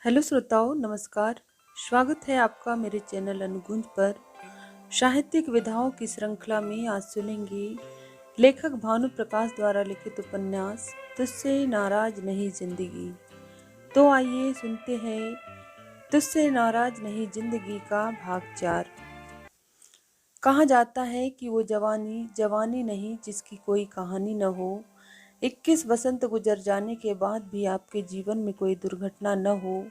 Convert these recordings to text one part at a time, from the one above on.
Hello श्रोताओं, नमस्कार। स्वागत है आपका मेरे चैनल अनुगुंज पर। साहित्यिक विधाओं की श्रृंखला में आज सुनेंगे लेखक भानु प्रकाश द्वारा लिखित उपन्यास तुझसे नाराज नहीं जिंदगी। तो आइए सुनते हैं तुझसे नाराज नहीं जिंदगी का भाग 4। कहा जाता है कि वो जवानी जवानी नहीं जिसकी कोई कहानी न हो। 21 वसंत गुजर जाने के बाद भी आपके जीवन में कोई दुर्घटना न हो,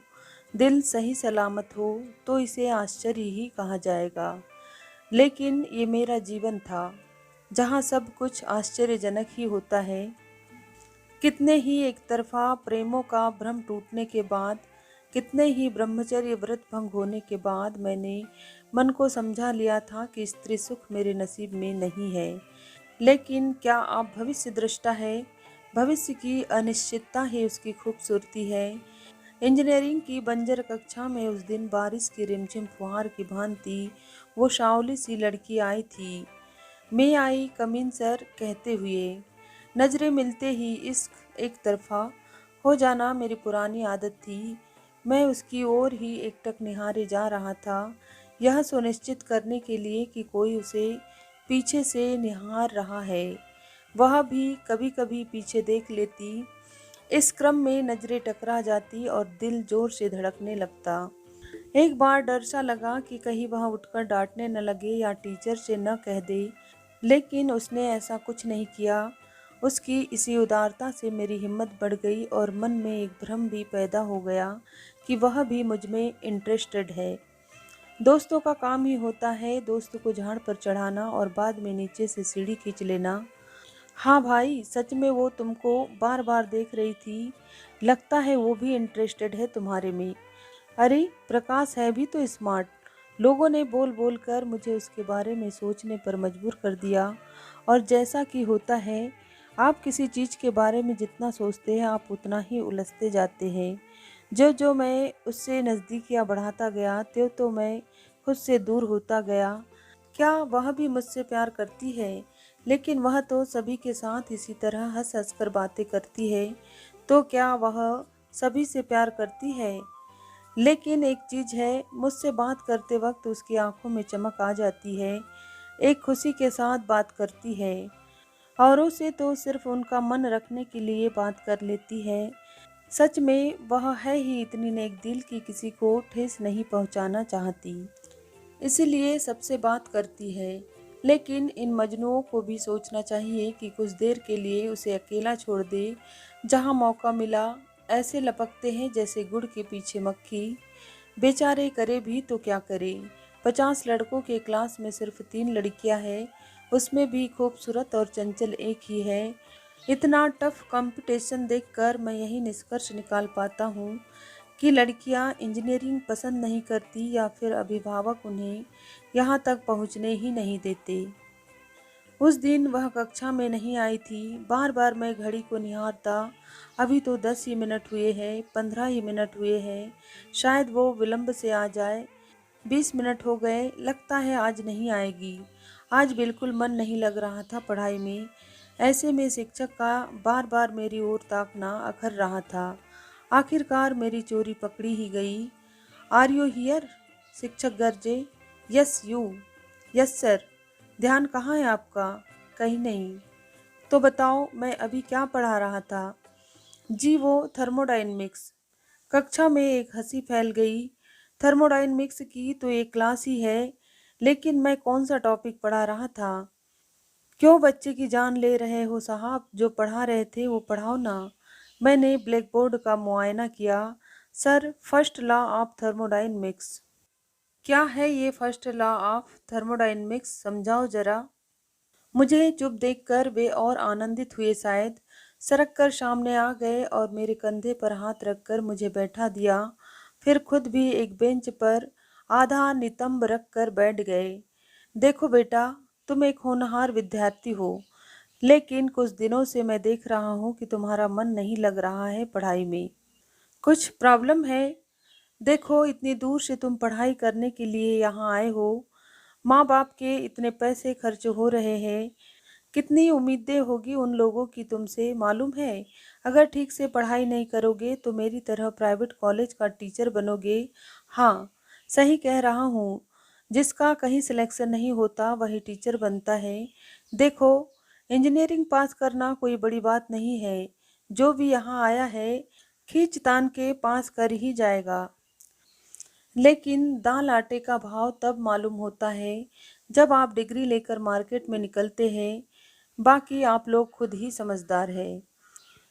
दिल सही सलामत हो, तो इसे आश्चर्य ही कहा जाएगा। लेकिन ये मेरा जीवन था जहाँ सब कुछ आश्चर्यजनक ही होता है। कितने ही एक तरफा प्रेमों का भ्रम टूटने के बाद, कितने ही ब्रह्मचर्य व्रत भंग होने के बाद मैंने मन को समझा लिया था कि स्त्री सुख मेरे नसीब में नहीं है। लेकिन क्या आप भविष्य दृष्टा है? भविष्य की अनिश्चितता ही उसकी खूबसूरती है। इंजीनियरिंग की बंजर कक्षा में उस दिन बारिश की रिमझिम फुहार की भांति वो सावली सी लड़की आई थी। मैं आई कमीन सर कहते हुए। नजरें मिलते ही इश्क एक तरफा हो जाना मेरी पुरानी आदत थी। मैं उसकी ओर ही एकटक निहारे जा रहा था, यह सुनिश्चित करने के लिए कि कोई उसे पीछे से निहार रहा है। वह भी कभी कभी पीछे देख लेती। इस क्रम में नजरें टकरा जाती और दिल जोर से धड़कने लगता। एक बार डर सा लगा कि कहीं वह उठकर डांटने न लगे या टीचर से न कह दे, लेकिन उसने ऐसा कुछ नहीं किया। उसकी इसी उदारता से मेरी हिम्मत बढ़ गई और मन में एक भ्रम भी पैदा हो गया कि वह भी मुझ में इंटरेस्टेड है। दोस्तों का काम ही होता है दोस्त को झाड़ पर चढ़ाना और बाद में नीचे से सीढ़ी खींच लेना। हाँ भाई, सच में वो तुमको बार बार देख रही थी। लगता है वो भी इंटरेस्टेड है तुम्हारे में। अरे प्रकाश है भी तो स्मार्ट। लोगों ने बोल बोल कर मुझे उसके बारे में सोचने पर मजबूर कर दिया। और जैसा कि होता है, आप किसी चीज़ के बारे में जितना सोचते हैं आप उतना ही उलझते जाते हैं। जो जो मैं उससे नज़दीकियाँ बढ़ाता गया त्यों तो मैं खुद से दूर होता गया। क्या वह भी मुझसे प्यार करती है? लेकिन वह तो सभी के साथ इसी तरह हंस हंस कर बातें करती है, तो क्या वह सभी से प्यार करती है? लेकिन एक चीज़ है, मुझसे बात करते वक्त उसकी आंखों में चमक आ जाती है। एक खुशी के साथ बात करती है। औरों से तो सिर्फ उनका मन रखने के लिए बात कर लेती है। सच में वह है ही इतनी नेक दिल कि किसी को ठेस नहीं पहुंचाना चाहती, इसीलिए सबसे बात करती है। लेकिन इन मजनुओं को भी सोचना चाहिए कि कुछ देर के लिए उसे अकेला छोड़ दे। जहाँ मौका मिला ऐसे लपकते हैं जैसे गुड़ के पीछे मक्खी। बेचारे करे भी तो क्या करे। 50 लड़कों के क्लास में सिर्फ 3 लड़कियां हैं, उसमें भी खूबसूरत और चंचल एक ही है। इतना टफ कंपटीशन देखकर मैं यही निष्कर्ष निकाल पाता हूँ कि लड़कियां इंजीनियरिंग पसंद नहीं करती या फिर अभिभावक उन्हें यहाँ तक पहुँचने ही नहीं देते। उस दिन वह कक्षा में नहीं आई थी। बार बार मैं घड़ी को निहारता। अभी तो 10 ही मिनट हुए हैं, 15 ही मिनट हुए हैं, शायद वो विलंब से आ जाए। 20 मिनट हो गए, लगता है आज नहीं आएगी। आज बिल्कुल मन नहीं लग रहा था पढ़ाई में। ऐसे में शिक्षक का बार बार मेरी ओर ताकना अखर रहा था। आखिरकार मेरी चोरी पकड़ी ही गई। Are you here? शिक्षक गरजे। Yes you. Yes sir. ध्यान कहाँ है आपका? कहीं नहीं। तो बताओ मैं अभी क्या पढ़ा रहा था? जी वो थर्मोडायनेमिक्स। कक्षा में एक हंसी फैल गई। थर्मोडायनेमिक्स की तो एक क्लास ही है, लेकिन मैं कौन सा टॉपिक पढ़ा रहा था? क्यों बच्चे की जान ले रहे हो साहब? जो पढ़ा रहे थे वो पढ़ाओ ना। मैंने ब्लैक बोर्ड का मुआयना किया। Sir, first law of thermodynamics. क्या है ये फर्स्ट लॉ ऑफ थर्मोडायनेमिक्स? समझाओ जरा। मुझे चुप देखकर वे और आनंदित हुए शायद। सरक कर सामने आ गए और मेरे कंधे पर हाथ रखकर मुझे बैठा दिया। फिर खुद भी एक बेंच पर आधा नितंब रख कर बैठ गए। देखो बेटा, तुम एक होनहार विद्यार्थी हो, लेकिन कुछ दिनों से मैं देख रहा हूँ कि तुम्हारा मन नहीं लग रहा है पढ़ाई में। कुछ प्रॉब्लम है? देखो, इतनी दूर से तुम पढ़ाई करने के लिए यहाँ आए हो। माँ बाप के इतने पैसे खर्च हो रहे हैं, कितनी उम्मीदें होगी उन लोगों की तुमसे, मालूम है? अगर ठीक से पढ़ाई नहीं करोगे तो मेरी तरह प्राइवेट कॉलेज का टीचर बनोगे। हाँ, सही कह रहा हूँ। जिसका कहीं सिलेक्शन नहीं होता वही टीचर बनता है। देखो, इंजीनियरिंग पास करना कोई बड़ी बात नहीं है। जो भी यहाँ आया है खींच तान के पास कर ही जाएगा। लेकिन दाल आटे का भाव तब मालूम होता है जब आप डिग्री लेकर मार्केट में निकलते हैं। बाकी आप लोग खुद ही समझदार है।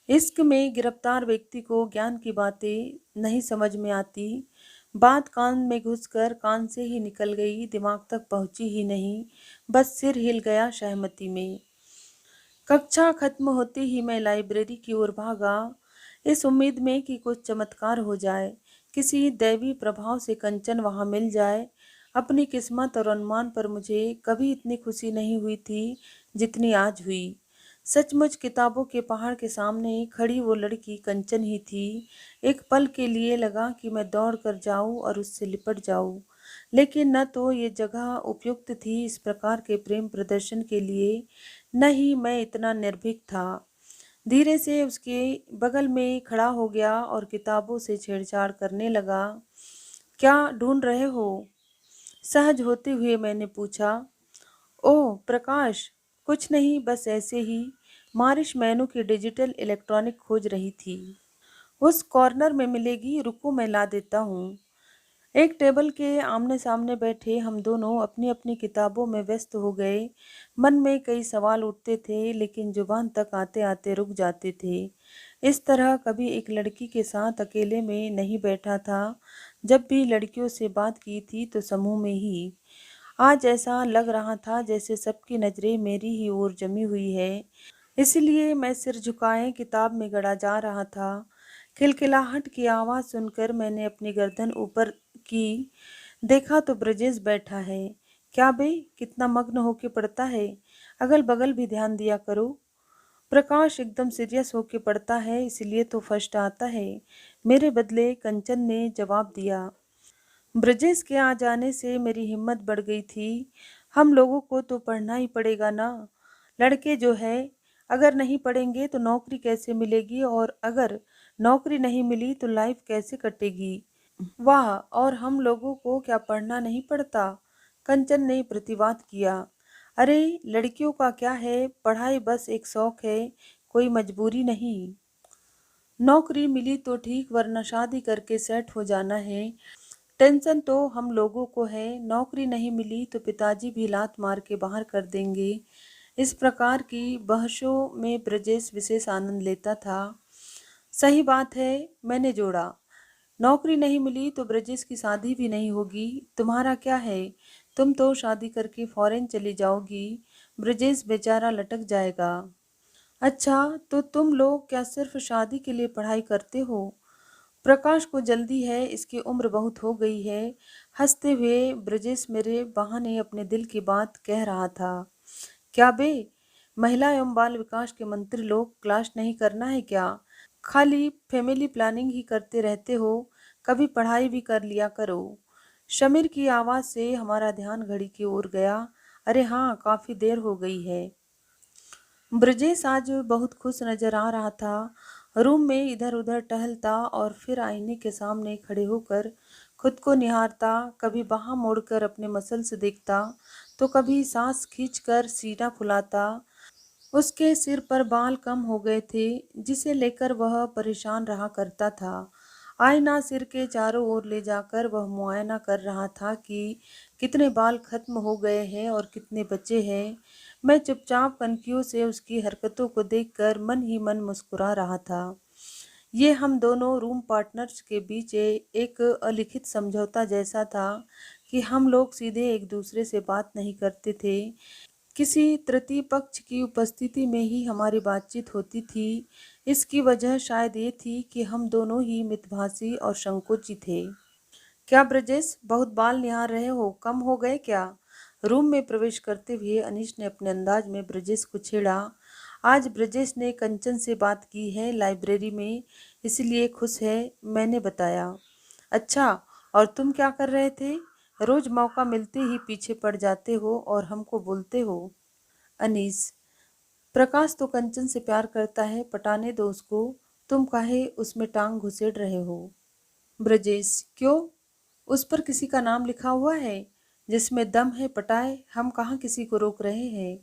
इश्क में गिरफ्तार व्यक्ति को ज्ञान की बातें नहीं समझ में आती। बात कान में घुसकर कान से ही निकल गई, दिमाग तक पहुंची ही नहीं, बस सिर हिल गया सहमति में। कक्षा खत्म होते ही मैं लाइब्रेरी की ओर भागा, इस उम्मीद में कि कुछ चमत्कार हो जाए, किसी दैवी प्रभाव से कंचन वहां मिल जाए। अपनी किस्मत और अनुमान पर मुझे कभी इतनी खुशी नहीं हुई थी जितनी आज हुई। सचमुच किताबों के पहाड़ के सामने खड़ी वो लड़की कंचन ही थी। एक पल के लिए लगा कि मैं दौड़ कर जाऊं और उससे लिपट जाऊं, लेकिन न तो ये जगह उपयुक्त थी इस प्रकार के प्रेम प्रदर्शन के लिए, न ही मैं इतना निर्भीक था। धीरे से उसके बगल में खड़ा हो गया और किताबों से छेड़छाड़ करने लगा। क्या ढूंढ रहे हो? सहज होते हुए मैंने पूछा। ओह प्रकाश, कुछ नहीं, बस ऐसे ही मारिश मैनू की डिजिटल इलेक्ट्रॉनिक खोज रही थी। उस कॉर्नर में मिलेगी, रुको मैं ला देता हूँ। एक टेबल के आमने सामने बैठे हम दोनों अपनी अपनी किताबों में व्यस्त हो गए। मन में कई सवाल उठते थे लेकिन जुबान तक आते आते रुक जाते थे। इस तरह कभी एक लड़की के साथ अकेले में नहीं बैठा था। जब भी लड़कियों से बात की थी तो समूह में ही। आज ऐसा लग रहा था जैसे सबकी नजरें मेरी ही ओर जमी हुई है। इसलिए मैं सिर झुकाए किताब में गड़ा जा रहा था। खिलखिलाहट की आवाज़ सुनकर मैंने अपनी गर्दन ऊपर की। देखा तो ब्रजेश बैठा है। क्या बे, कितना मग्न होके पढ़ता है, अगल बगल भी ध्यान दिया करो। प्रकाश एकदम सीरियस होके पढ़ता है इसलिए तो फर्स्ट आता है, मेरे बदले कंचन ने जवाब दिया। ब्रजेश के आ जाने से मेरी हिम्मत बढ़ गई थी। हम लोगों को तो पढ़ना ही पड़ेगा ना। लड़के जो है, अगर नहीं पढ़ेंगे तो नौकरी कैसे मिलेगी, और अगर नौकरी नहीं मिली तो लाइफ कैसे कटेगी। वाह, और हम लोगों को क्या पढ़ना नहीं पड़ता? कंचन ने प्रतिवाद किया। अरे लड़कियों का क्या है, पढ़ाई बस एक शौक है, कोई मजबूरी नहीं। नौकरी मिली तो ठीक, वरना शादी करके सेट हो जाना है। टेंशन तो हम लोगों को है, नौकरी नहीं मिली तो पिताजी भी लात मार के बाहर कर देंगे। इस प्रकार की बहसों में ब्रजेश विशेष आनंद लेता था। सही बात है, मैंने जोड़ा। नौकरी नहीं मिली तो ब्रजेश की शादी भी नहीं होगी। तुम्हारा क्या है, तुम तो शादी करके फॉरेन चली जाओगी, ब्रजेश बेचारा लटक जाएगा। अच्छा, तो तुम लोग क्या सिर्फ शादी के लिए पढ़ाई करते हो? प्रकाश को जल्दी है, इसकी उम्र बहुत हो गई है। हंसते हुए ब्रजेश मेरे बहाने अपने दिल की बात कह रहा था। क्या बे, महिला एवं बाल विकास के मंत्री लोग, क्लास नहीं करना है क्या? खाली फैमिली प्लानिंग ही करते रहते हो, कभी पढ़ाई भी कर लिया करो। शमीर की आवाज़ से हमारा ध्यान घड़ी की ओर गया। अरे हाँ, काफ़ी देर हो गई है। ब्रजेश आज बहुत खुश नजर आ रहा था। रूम में इधर उधर टहलता और फिर आईने के सामने खड़े होकर खुद को निहारता, कभी बाहां मोड़कर अपने मसल्स देखता तो कभी सांस खींचकर सीना फुलाता। उसके सिर पर बाल कम हो गए थे, जिसे लेकर वह परेशान रहा करता था। आईना सिर के चारों ओर ले जाकर वह मुआयना कर रहा था कि कितने बाल खत्म हो गए हैं और कितने बचे हैं। मैं चुपचाप कनखियों से उसकी हरकतों को देखकर मन ही मन मुस्कुरा रहा था। ये हम दोनों रूम पार्टनर्स के बीच एक अलिखित समझौता जैसा था कि हम लोग सीधे एक दूसरे से बात नहीं करते थे। किसी तृतीय पक्ष की उपस्थिति में ही हमारी बातचीत होती थी। इसकी वजह शायद ये थी कि हम दोनों ही मितभाषी और संकोची थे। क्या ब्रजेश, बहुत बाल निहार रहे हो, कम हो गए क्या? रूम में प्रवेश करते हुए अनीश ने अपने अंदाज में ब्रजेश को छेड़ा। आज ब्रजेश ने कंचन से बात की है लाइब्रेरी में, इसलिए खुश है, मैंने बताया। अच्छा, और तुम क्या कर रहे थे? रोज मौका मिलते ही पीछे पड़ जाते हो और हमको बोलते हो। अनीस, प्रकाश तो कंचन से प्यार करता है, पटाने दो उसको, तुम काहे उसमें टांग घुसेड़ रहे हो। ब्रजेश, क्यों? उस पर किसी का नाम लिखा हुआ है, जिसमें दम है पटाए, हम कहाँ किसी को रोक रहे हैं।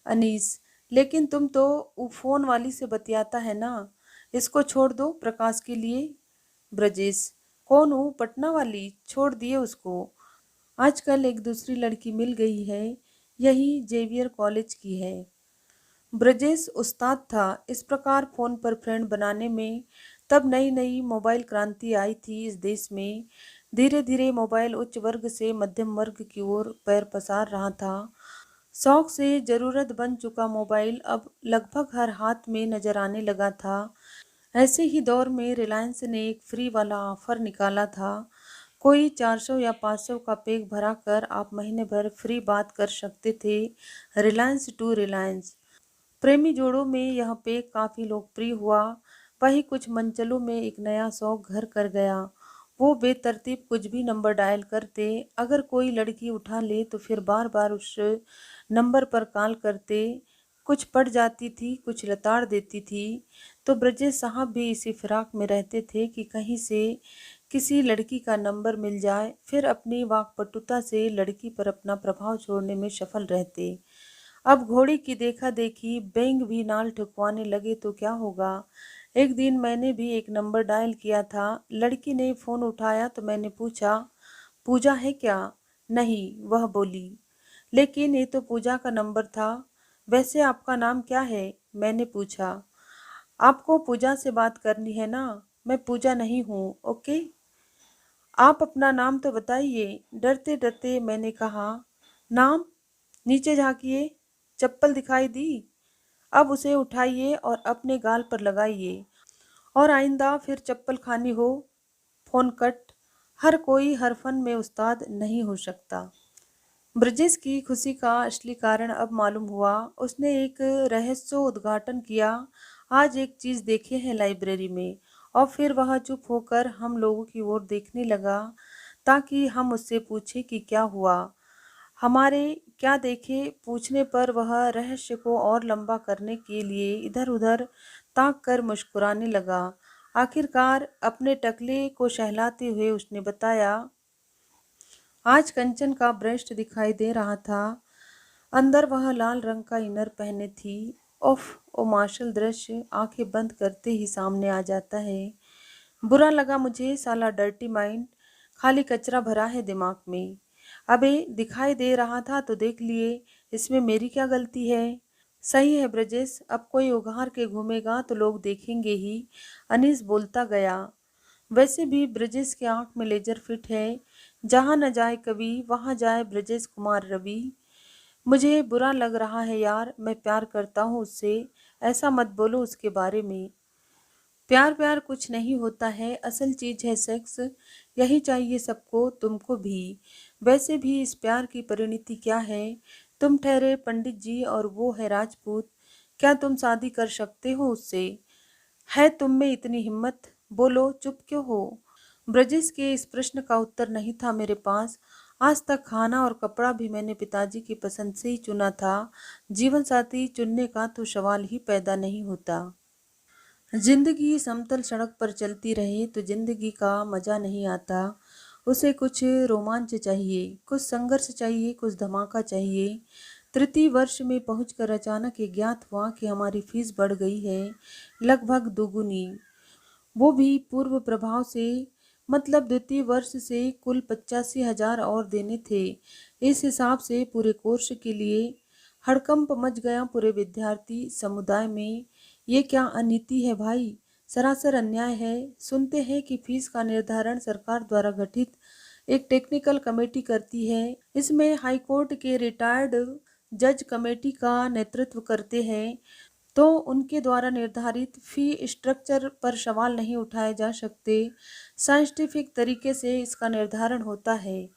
अनीस, लेकिन तुम तो वो फोन वाली से बतियाता है ना, इसको छोड़ दो प्रकाश के लिए। ब्रजेश, कौन हूँ? पटना वाली? छोड़ दिए उसको, आजकल एक दूसरी लड़की मिल गई है, यही जेवियर कॉलेज की है। ब्रजेश उस्ताद था इस प्रकार फोन पर फ्रेंड बनाने में। तब नई नई मोबाइल क्रांति आई थी इस देश में। धीरे धीरे मोबाइल उच्च वर्ग से मध्यम वर्ग की ओर पैर पसार रहा था। शौक से जरूरत बन चुका मोबाइल अब लगभग हर हाथ में नजर आने लगा था। ऐसे ही दौर में रिलायंस ने एक फ्री वाला ऑफर निकाला था। कोई 400 या 500 का पैक भरा कर आप महीने भर फ्री बात कर सकते थे। रिलायंस टू रिलायंस। प्रेमी जोड़ों में यह पैक काफ़ी लोकप्रिय हुआ। वहीं कुछ मंचलों में एक नया शौक घर कर गया। वो बेतरतीब कुछ भी नंबर डायल करते, अगर कोई लड़की उठा ले तो फिर बार बार उस नंबर पर कॉल करते। कुछ पड़ जाती थी, कुछ लताड़ देती थी। तो ब्रजेश साहब भी इसी फिराक में रहते थे कि कहीं से किसी लड़की का नंबर मिल जाए, फिर अपनी वाकपटुता से लड़की पर अपना प्रभाव छोड़ने में सफल रहते। अब घोड़ी की देखा देखी बेंग भी नाल ठुकवाने लगे तो क्या होगा। एक दिन मैंने भी एक नंबर डायल किया था, लड़की ने फ़ोन उठाया तो मैंने पूछा, पूजा है क्या? नहीं, वह बोली। लेकिन ये तो पूजा का नंबर था। वैसे आपका नाम क्या है? मैंने पूछा। आपको पूजा से बात करनी है ना? मैं पूजा नहीं हूँ। ओके, आप अपना नाम तो बताइए। डरते डरते मैंने कहा। नाम? नीचे झाँकिए, चप्पल दिखाई दी? अब उसे उठाइए और अपने गाल पर लगाइए, और आइंदा फिर चप्पल खानी हो। Phone cut. हर कोई हर फन में उस्ताद नहीं हो सकता। ब्रजेश की खुशी का असली कारण अब मालूम हुआ। उसने एक रहस्य उद्घाटन किया। आज एक चीज़ देखे है लाइब्रेरी में, और फिर वह चुप होकर हम लोगों की ओर देखने लगा ताकि हम उससे पूछे कि क्या हुआ। हमारे क्या देखे पूछने पर वह रहस्य को और लंबा करने के लिए इधर उधर ताक कर मुस्कुराने लगा। आखिरकार अपने टकले को सहलाते हुए उसने बताया, आज कंचन का ब्रेस्ट दिखाई दे रहा था। अंदर वह लाल रंग का इनर पहने थी। उफ, ओ मार्शल दृश्य आंखें बंद करते ही सामने आ जाता है। बुरा लगा मुझे, साला डर्टी माइंड, खाली कचरा भरा है दिमाग में। अबे दिखाई दे रहा था तो देख लिए, इसमें मेरी क्या गलती है। सही है ब्रजेश, अब कोई उघार के घूमेगा तो लोग देखेंगे ही। अनीस बोलता गया। वैसे भी ब्रजेश के आंख में लेजर फिट है। जहाँ न जाए कवि वहाँ जाए ब्रजेश कुमार रवि। मुझे बुरा लग रहा है यार, मैं प्यार करता हूँ उससे। ऐसा मत बोलो उसके बारे में। प्यार प्यार कुछ नहीं होता है, असल चीज है सेक्स। यही चाहिए सबको, तुमको भी। वैसे भी इस प्यार की परिणति क्या है? तुम ठहरे पंडित जी और वो है राजपूत। क्या तुम शादी कर सकते हो उससे? है तुम में इतनी हिम्मत? बोलो, चुप क्यों हो? ब्रजेश के इस प्रश्न का उत्तर नहीं था मेरे पास। आज तक खाना और कपड़ा भी मैंने पिताजी की पसंद से ही चुना था। जीवन साथी चुनने का तो सवाल ही पैदा नहीं होता। जिंदगी समतल सड़क पर चलती रहे तो जिंदगी का मजा नहीं आता। उसे कुछ रोमांच चाहिए, कुछ संघर्ष चाहिए, कुछ धमाका चाहिए। तृतीय वर्ष में पहुंचकर अचानक ये ज्ञात हुआ कि हमारी फीस बढ़ गई है, लगभग दोगुनी। वो भी पूर्व प्रभाव से। मतलब द्वितीय वर्ष से कुल 85,000 और देने थे। इस हिसाब से पूरे कोर्स के लिए हड़कंप मच गया पूरे विद्यार्थी समुदाय में। ये क्या अनीति है भाई, सरासर अन्याय है। सुनते हैं कि फीस का निर्धारण सरकार द्वारा गठित एक टेक्निकल कमेटी करती है। इसमें हाईकोर्ट के रिटायर्ड जज कमेटी का नेतृत्व करते हैं, तो उनके द्वारा निर्धारित फी स्ट्रक्चर पर सवाल नहीं उठाए जा सकते। साइंटिफिक तरीके से इसका निर्धारण होता है।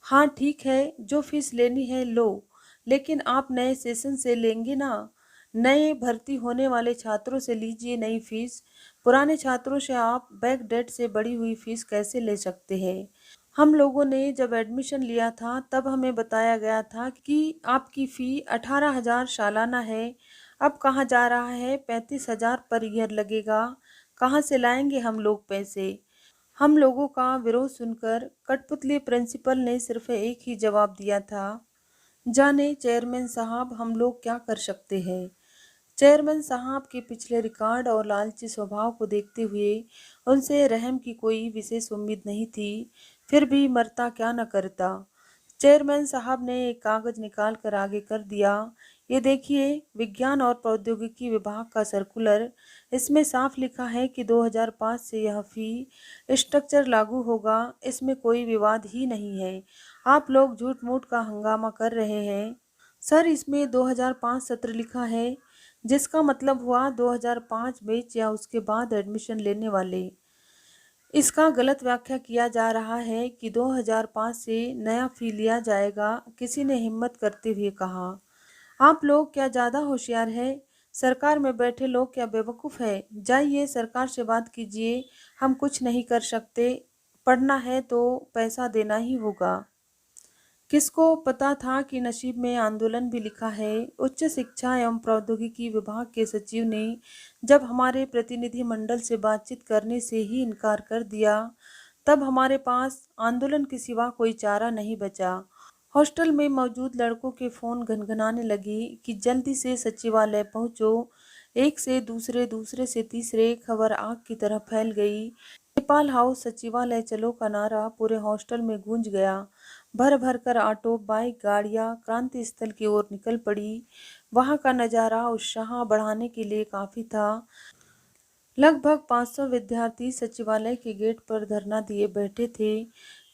हाँ ठीक है, जो फीस लेनी है लो, लेकिन आप नए सेशन से लेंगे ना। नए भर्ती होने वाले छात्रों से लीजिए नई फीस। पुराने छात्रों से आप बैक डेट से बढ़ी हुई फीस कैसे ले सकते हैं? हम लोगों ने जब एडमिशन लिया था तब हमें बताया गया था कि आपकी फ़ी 18,000 सालाना है। अब कहाँ जा रहा है? 35,000 पर ईयर लगेगा। कहाँ से लाएंगे हम लोग पैसे? हम लोगों का विरोध सुनकर कठपुतली प्रिंसिपल ने सिर्फ एक ही जवाब दिया था, जाने चेयरमैन साहब, हम लोग क्या कर सकते हैं। चेयरमैन साहब के पिछले रिकॉर्ड और लालची स्वभाव को देखते हुए उनसे रहम की कोई विशेष उम्मीद नहीं थी, फिर भी मरता क्या न करता। चेयरमैन साहब ने एक कागज निकाल कर आगे कर दिया। ये देखिए, विज्ञान और प्रौद्योगिकी विभाग का सर्कुलर। इसमें साफ लिखा है कि 2005 से यह फी स्ट्रक्चर लागू होगा। इसमें कोई विवाद ही नहीं है। आप लोग झूठ मूठ का हंगामा कर रहे हैं। सर, इसमें 2005 सत्र लिखा है, जिसका मतलब हुआ 2005 बैच या उसके बाद एडमिशन लेने वाले। इसका गलत व्याख्या किया जा रहा है कि 2005 से नया फी लिया जाएगा, किसी ने हिम्मत करते हुए कहा। आप लोग क्या ज़्यादा होशियार है? सरकार में बैठे लोग क्या बेवकूफ़ है? जाइए सरकार से बात कीजिए। हम कुछ नहीं कर सकते। पढ़ना है तो पैसा देना ही होगा। किसको पता था कि नसीब में आंदोलन भी लिखा है। उच्च शिक्षा एवं प्रौद्योगिकी विभाग के सचिव ने जब हमारे प्रतिनिधि मंडल से बातचीत करने से ही इनकार कर दिया, तब हमारे पास आंदोलन के सिवा कोई चारा नहीं बचा। हॉस्टल में मौजूद लड़कों के फ़ोन घनघनाने लगे कि जल्दी से सचिवालय पहुंचो। एक से दूसरे, दूसरे से तीसरे, खबर आग की तरह फैल गई। नेपाल हाउस सचिवालय चलो का नारा पूरे हॉस्टल में गूंज गया। भर भर कर ऑटो, बाइक, गाड़ियां क्रांति स्थल की ओर निकल पड़ी। वहां का नज़ारा उत्साह बढ़ाने के लिए काफ़ी था। लगभग 500 विद्यार्थी सचिवालय के गेट पर धरना दिए बैठे थे।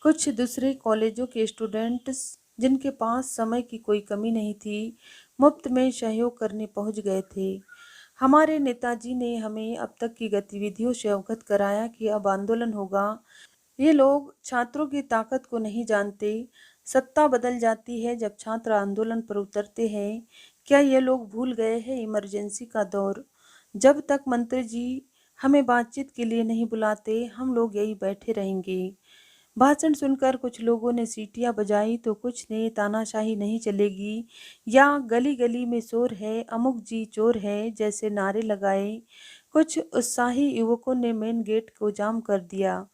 कुछ दूसरे कॉलेजों के स्टूडेंट्स, जिनके पास समय की कोई कमी नहीं थी, मुफ्त में सहयोग करने पहुंच गए थे। हमारे नेताजी ने हमें अब तक की गतिविधियों से अवगत कराया कि अब आंदोलन होगा। ये लोग छात्रों की ताकत को नहीं जानते। सत्ता बदल जाती है जब छात्र आंदोलन पर उतरते हैं। क्या ये लोग भूल गए हैं इमरजेंसी का दौर? जब तक मंत्री जी हमें बातचीत के लिए नहीं बुलाते, हम लोग यही बैठे रहेंगे। भाषण सुनकर कुछ लोगों ने सीटियां बजाई तो कुछ ने तानाशाही नहीं चलेगी या गली गली में शोर है, अमुक जी चोर है जैसे नारे लगाए। कुछ उत्साही युवकों ने मेन गेट को जाम कर दिया।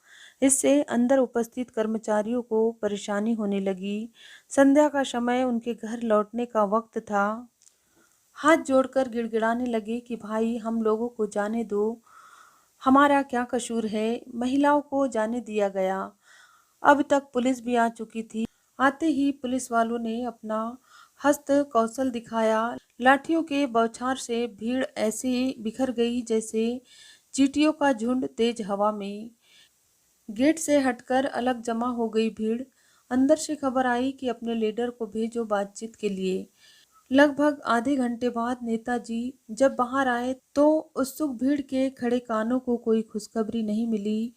इससे अंदर उपस्थित कर्मचारियों को परेशानी होने लगी। संध्या का समय, उनके घर लौटने का वक्त था। हाथ जोड़कर गिड़गिड़ाने लगे कि भाई, हम लोगों को जाने दो, हमारा क्या कसूर है। महिलाओं को जाने दिया गया। अब तक पुलिस भी आ चुकी थी। आते ही पुलिस वालों ने अपना हस्त कौशल दिखाया। लाठियों के बौछार से भीड़ ऐसे बिखर गई जैसे चींटियों का झुंड तेज हवा में। गेट से हटकर अलग जमा हो गई भीड़। अंदर से खबर आई कि अपने लीडर को भेजो बातचीत के लिए। लगभग आधे घंटे बाद नेताजी जब बाहर आए तो उत्सुक भीड़ के खड़े कानों को कोई खुशखबरी नहीं मिली।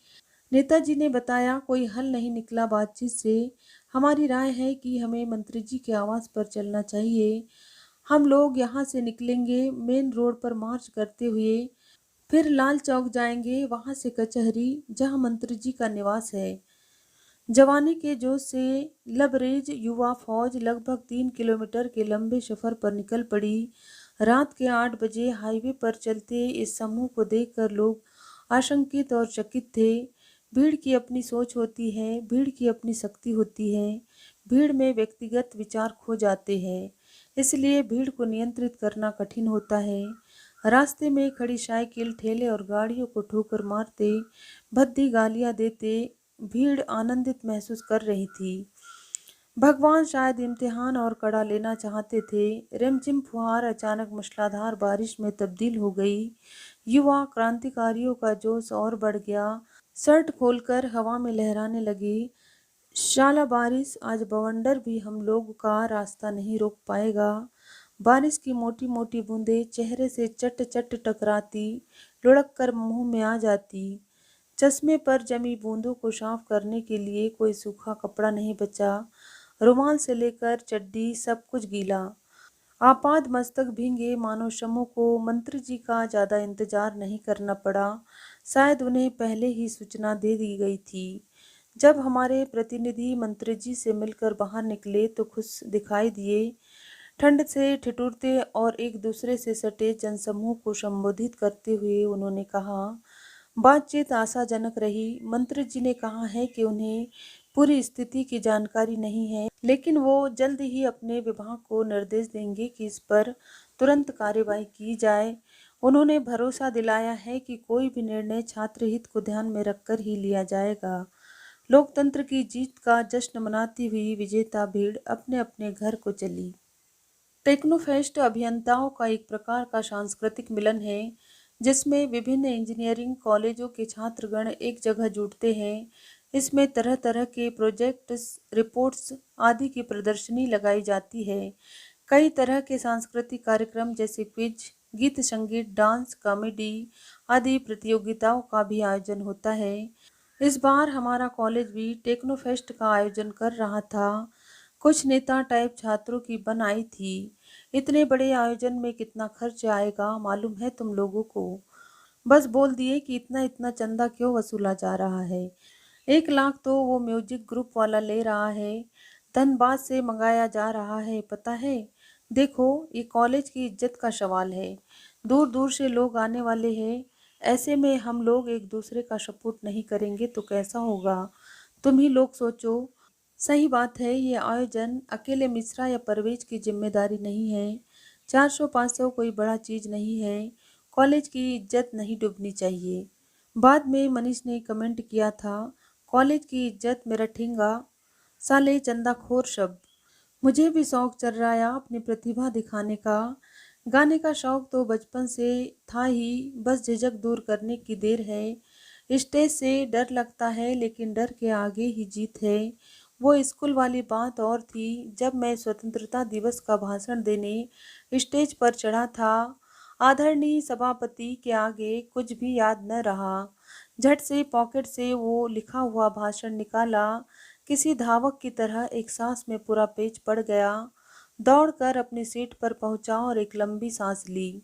नेताजी ने बताया, कोई हल नहीं निकला बातचीत से। हमारी राय है कि हमें मंत्री जी के आवास पर चलना चाहिए। हम लोग यहाँ से निकलेंगे मेन रोड पर मार्च करते हुए, फिर लाल चौक जाएंगे, वहां से कचहरी जहाँ मंत्री जी का निवास है। जवानी के जोश से लबरेज युवा फौज लगभग 3 किलोमीटर के लंबे सफर पर निकल पड़ी। रात के 8 बजे हाईवे पर चलते इस समूह को देखकर लोग आशंकित और चकित थे। भीड़ की अपनी सोच होती है, भीड़ की अपनी शक्ति होती है। भीड़ में व्यक्तिगत विचार खो जाते हैं, इसलिए भीड़ को नियंत्रित करना कठिन होता है। रास्ते में खड़ी साइकिल, ठेले और गाड़ियों को ठोकर मारते, भद्दी गालियां देते भीड़ आनंदित महसूस कर रही थी। भगवान शायद इम्तिहान और कड़ा लेना चाहते थे। रिमझिम फुहार अचानक मूसलाधार बारिश में तब्दील हो गई। युवा क्रांतिकारियों का जोश और बढ़ गया। शर्ट खोलकर हवा में लहराने लगे। शाला बारिश, आज बवंडर भी हम लोग का रास्ता नहीं रोक पाएगा। बारिश की मोटी मोटी बूंदें चेहरे से चट चट टकराती, लुढ़क कर मुंह में आ जाती। चश्मे पर जमी बूंदों को साफ करने के लिए कोई सूखा कपड़ा नहीं बचा। रुमाल से लेकर चड्डी सब कुछ गीला। आपाद मस्तक भींगे मानो शमों को मंत्री जी का ज़्यादा इंतजार नहीं करना पड़ा। शायद उन्हें पहले ही सूचना दे दी गई थी। जब हमारे प्रतिनिधि मंत्री जी से मिलकर बाहर निकले तो खुश दिखाई दिए। ठंड से ठिठुरते और एक दूसरे से सटे जनसमूह को संबोधित करते हुए उन्होंने कहा, बातचीत आशाजनक रही। मंत्री जी ने कहा है कि उन्हें पूरी स्थिति की जानकारी नहीं है, लेकिन वो जल्द ही अपने विभाग को निर्देश देंगे कि इस पर तुरंत कार्यवाही की जाए। उन्होंने भरोसा दिलाया है कि कोई भी निर्णय छात्र हित को ध्यान में रखकर ही लिया जाएगा। लोकतंत्र की जीत का जश्न मनाती हुई विजेता भीड़ अपने अपने घर को चली। टेक्नोफेस्ट अभियंताओं का एक प्रकार का सांस्कृतिक मिलन है, जिसमें विभिन्न इंजीनियरिंग कॉलेजों के छात्रगण एक जगह जुटते हैं। इसमें तरह तरह के प्रोजेक्ट्स, रिपोर्ट्स आदि की प्रदर्शनी लगाई जाती है। कई तरह के सांस्कृतिक कार्यक्रम जैसे क्विज, गीत संगीत, डांस, कॉमेडी आदि प्रतियोगिताओं का भी आयोजन होता है। इस बार हमारा कॉलेज भी टेक्नोफेस्ट का आयोजन कर रहा था। कुछ नेता टाइप छात्रों की बन आई थी। इतने बड़े आयोजन में कितना खर्च आएगा मालूम है तुम लोगों को? बस बोल दिए कि इतना इतना चंदा क्यों वसूला जा रहा है। 1 लाख तो वो म्यूजिक ग्रुप वाला ले रहा है। धनबाद से मंगाया जा रहा है, पता है। देखो, ये कॉलेज की इज्जत का सवाल है। दूर दूर से लोग आने वाले हैं। ऐसे में हम लोग एक दूसरे का सपोर्ट नहीं करेंगे तो कैसा होगा? तुम ही लोग सोचो। सही बात है, ये आयोजन अकेले मिश्रा या परवेज की जिम्मेदारी नहीं है। 400-500 कोई बड़ा चीज नहीं है। कॉलेज की इज्जत नहीं डूबनी चाहिए। बाद में मनीष ने कमेंट किया था, कॉलेज की इज्जत मेरा ठेंगा, साले चंदाखोर शब्द। मुझे भी शौक चल रहा है अपनी प्रतिभा दिखाने का। गाने का शौक तो बचपन से था ही, बस झिझक दूर करने की देर है। स्टेज से डर लगता है, लेकिन डर के आगे ही जीत है। वो स्कूल वाली बात और थी, जब मैं स्वतंत्रता दिवस का भाषण देने स्टेज पर चढ़ा था। आदरणीय सभापति के आगे कुछ भी याद न रहा। झट से पॉकेट से वो लिखा हुआ भाषण निकाला। किसी धावक की तरह एक सांस में पूरा पेज पड़ गया। दौड़कर अपनी सीट पर पहुंचा और एक लंबी सांस ली।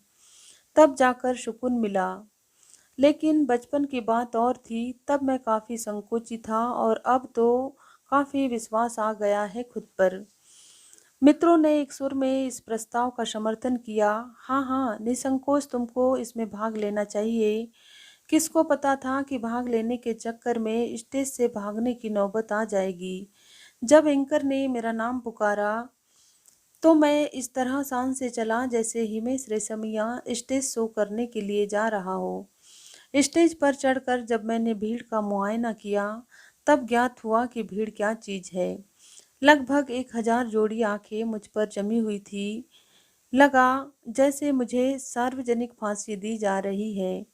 तब जाकर सुकून मिला। लेकिन बचपन की बात और थी, तब मैं काफ़ी संकोची था और अब तो काफ़ी विश्वास आ गया है खुद पर। मित्रों ने एक सुर में इस प्रस्ताव का समर्थन किया। हाँ हाँ, निसंकोच तुमको इसमें भाग लेना चाहिए। किसको पता था कि भाग लेने के चक्कर में स्टेज से भागने की नौबत आ जाएगी। जब एंकर ने मेरा नाम पुकारा तो मैं इस तरह शान से चला जैसे हिमेश रेशमिया स्टेज शो करने के लिए जा रहा हो। स्टेज पर चढ़कर जब मैंने भीड़ का मुआयना किया, तब ज्ञात हुआ कि भीड़ क्या चीज़ है। लगभग 1000 जोड़ी आंखें मुझ पर जमी हुई थी। लगा जैसे मुझे सार्वजनिक फांसी दी जा रही है।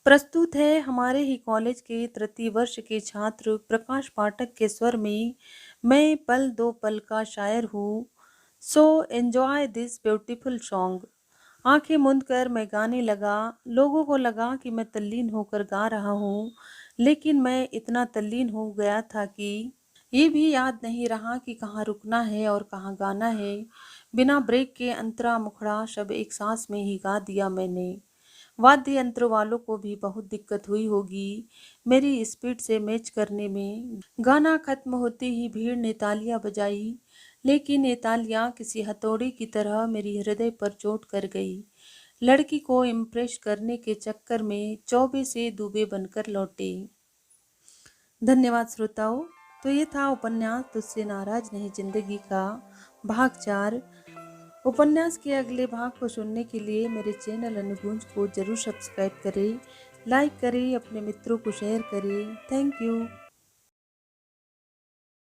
प्रस्तुत है हमारे ही कॉलेज के तृतीय वर्ष के छात्र प्रकाश पाठक के स्वर में, मैं पल दो पल का शायर हूँ। So enjoy this beautiful song. आंखें मूंद कर मैं गाने लगा। लोगों को लगा कि मैं तल्लीन होकर गा रहा हूँ, लेकिन मैं इतना तल्लीन हो गया था कि ये भी याद नहीं रहा कि कहाँ रुकना है और कहाँ गाना है। बिना ब्रेक के अंतरा मुखड़ा सब एक सांस में ही गा दिया मैंने। वाद्य यंत्र वालों को भी बहुत दिक्कत हुई होगी मेरी स्पीड से मैच करने में। गाना खत्म होते ही भीड़ ने तालियां बजाई, लेकिन ये तालियां किसी हथौड़ी की तरह मेरी हृदय पर चोट कर गई। लड़की को इम्प्रेस करने के चक्कर में चौबे से दूबे बनकर लौटे। धन्यवाद श्रोताओं। तो ये था उपन्यास तुझसे नाराज नहीं जिंदगी का भाग 4। उपन्यास के अगले भाग को सुनने के लिए मेरे चैनल अनुगूंज को जरूर सब्सक्राइब करें, लाइक करें, अपने मित्रों को शेयर करें। Thank you.